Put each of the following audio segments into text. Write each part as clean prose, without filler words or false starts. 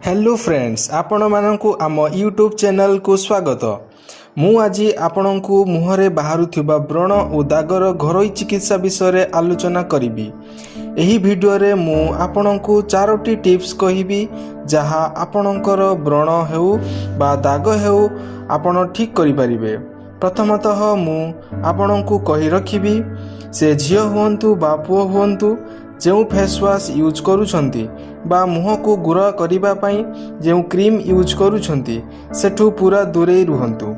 Hello friends, आपण मानकु आम YouTube channel को स्वागत। मु आज आपण को मुहरे बाहरुथिबा व्रण और दागर घरोई चिकित्सा विषय आलोचना करी। एही वीडियो रे मु आपण को 4टी टिप्स कहिबी जहा आपणकर व्रण हेउ बा दाग हेउ आपण ठीक करि परिबे। प्रथमतः मु आपण को कहि रखिबी से झियो हुंतु बा पुओ हुंतु जो फेस वाश यूज करूछंती बा मुह को गुरा करिबा पई जो क्रीम यूज करूछंती सेठू पूरा दूरे रुहंतु।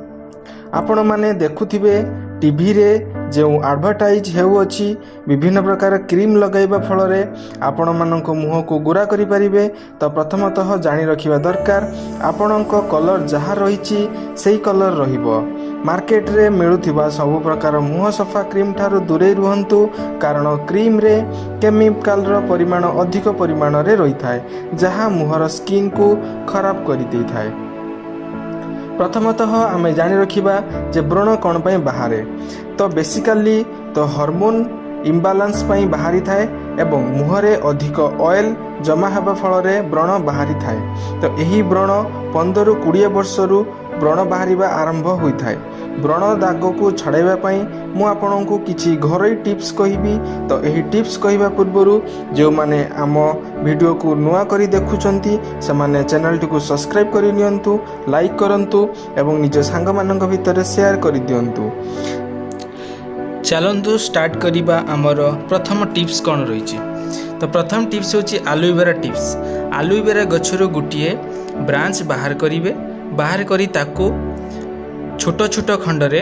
आपण माने देखुथिबे टीवी रे जो एडवर्टाइज हेउ अछि विभिन्न प्रकार क्रीम लगाइबा फल रे आपण मानक मुह को गुरा करि परिबे। तो प्रथमतः जानि रखिबा दरकार आपणक कलर जहा रहिछि सेही कलर रहिबो। मार्केट रे मिलुथिबा सब प्रकार मुह सफा क्रीम ठारू दूरे रुहंतु, कारण क्रीम रे केमिकल रो परिमाण अधिक परिमाण रे रही थाए जहा मुहर स्किन को खराब करि देई थाए। प्रथमतः आमे जानि रखिबा जे व्रण कोन पई बाहरे। तो बेसिकली तो हार्मोन इम्बालांस पई बाहरी थाए एवं मुहरे अधिक ऑयल जमा हेबा फल रे व्रण बाहरी थाए। तो एही व्रण 15 ରୁ 20 वर्षरू व्रण बाहरिबा आरंभ होई थाए। व्रण दाग को छड़ाइबा पई मु आपन को किछि घरोई टिप्स कहिबी। तो एही टिप्स कहिबा पूर्वरु जो माने आम वीडियो को नुआ करी देखुचंती से माने चैनल टी को सब्सक्राइब करि नियंतु, लाइक करंतु एवं निज सांग मानक भितर शेयर करि दियंतु। चलंतु स्टार्ट करिबा हमर प्रथम टिप्स कोन रहिछि। तो प्रथम टिप्स होछि एलोवेरा टिप्स। एलोवेरा गछरो गुटिए ब्रांच बाहर करिवे, बाहर करी ताको छोट छोट खंड रे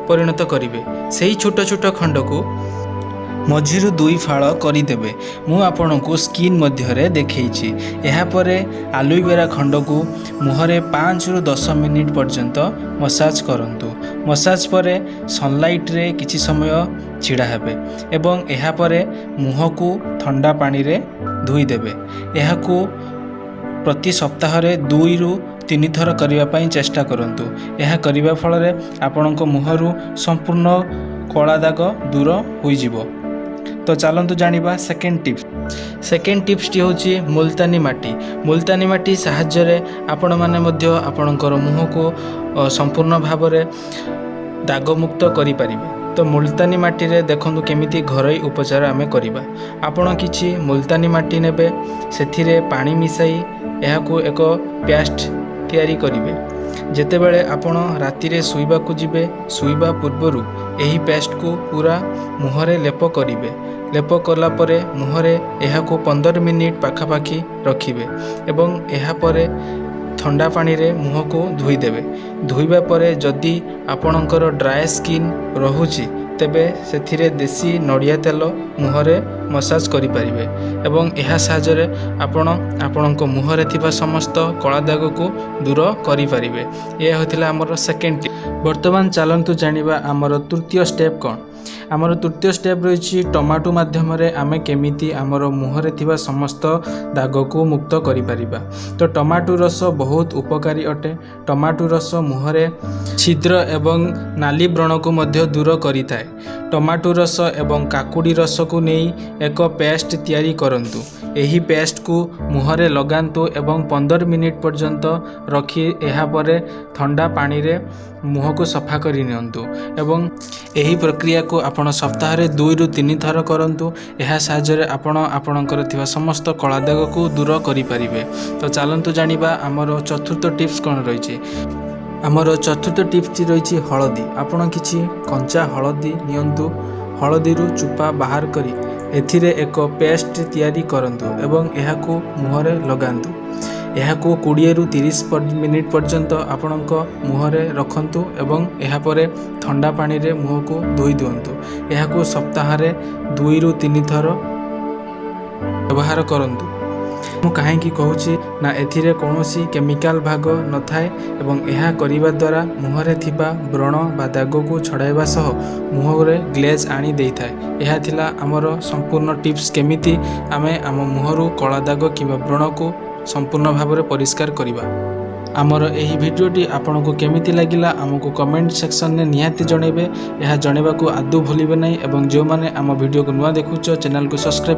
परिणत करिवे। सेही छोट छोट खंड को मझिरु 2 फाळ करी देबे। मु आपन को स्किन मध्य रे देखैछि। एहा परे एलोवेरा खंड को मुहरे 5 ରୁ 10 मिनिट पर्यंत मसाज करंतु। मसाज परे सनलाइट रे किछि समय छिड़ा हेबे एवं एहा परे मुह को ठंडा पानी रे धोई देबे। एहा को प्रति सप्ताह रे 2 ରୁ 3 थर करिबा पई चेष्टा करंतु। एहा करिबा फल रे आपणक मुहरु संपूर्ण कला दाग दूर होई जिवो। तो चलंतु जानिबा सेकेंड टिप्स। सेकेंड टिप्स टी होची मुल्तानी माटी। मुल्तानी माटी सहाय्य रे आपण माने मध्य आपणकर मुह को संपूर्ण भाव रे दाग मुक्त करि परिबे। तो मुल्तानी माटी रे देखंतु केमिति घरोई उपचार आमे करिबा। आपण किछि मुल्तानी माटी नेबे, सेथिरे पानी मिसाई एहाको एक पेस्ट तैयारी करिवे। जेतेबेले आपण राति रे सुइबा को जिबे, सुइबा पूर्वरु एही पेस्ट को पूरा मुहरे लेप करिवे। लेप कला परे मुहरे एहाको 15 मिनिट पाखापाखी रखिबे एवं एहा परे ठंडा पानी रे मुह को धोई देबे। धोइबा परे जदि आपणकर ड्राई स्किन रहुची तेबे सेथिरे देसी नड़िया तेल मुहरे मसाज करि परिबे एवं एहा सहाय्य रे आपणक मुहरे थिबा समस्त कला दाग को दूर करि परिबे। ए होथिला हमर सेकेंड टिप। वर्तमान चलंतु जानिबा हमर तृतीय स्टेप कोन। आमर तृतीय स्टेप रही टमाटो माध्यम रे आमे केमिति आमर मुहरे थिबा समस्त दाग को मुक्त करि परिबा। तो टमाटो रस बहुत उपकारी अटे। टमाटो रस मुहरे छिद्र एवं नाली व्रण को मध्य दूर करि थाए। टमाटो रस एवं काकुड़ी रस को नेई एक पेस्ट तैयारी करंतु। एही पेस्ट को मुहरे लगांतु एवं 15 मिनिट पर्यंत रखी एहा परे ठंडा पानी रे मुह को सफा करि नियंतु एवं एही प्रक्रिया को आपण सप्ताह रे 2 ରୁ 3 थर करंतु। एहा सहाय्य रे आपण आपणकर थिबा समस्त कला दाग को दूर करि परिबे। तो चलंतु जानिबा हमर चतुर्थ टिप्स कोन रहिछि। हमर चतुर्थ टिप्स रहिछि हळदी। आपण किछि कंचा हळदी नियंतु, हळदी रु चुपा बाहर करी एथिरे एक पेस्ट तैयारी करंतु एवं एहाको मुहरे लगांतु। एहाको 20 ରୁ 30 मिनिट पर्यंत आपणक मुहरे रखंतु एवं एहा परे ठंडा पानी रे मुह को धोई दियंतु। एहाको सप्ताह रे 2 ରୁ 3 थर व्यवहार करंतु। मु काहेकि कहूची ना एथिरे कोनोसी केमिकल भाग न थाए एवं एहा करिबा द्वारा मुहरे थिबा व्रण बा दाग को छड़ाइबा सह मुहरे ग्लेज आनी देई थाए। एहा थिला हमर संपूर्ण टिप्स केमिति आमे आम मुहरु कला दाग किबा व्रण को संपूर्ण भाव में परिष्कार करिबा। आमर एही भिडियोटी आपन को केमिति लागिला हमको कमेंट सेक्शन में निहाती जणेबे। यह जणेबा को आदौ भूलिबे नहीं एवं जो माने आम वीडियो को नुआ देखुछ चैनल को सब्सक्राइब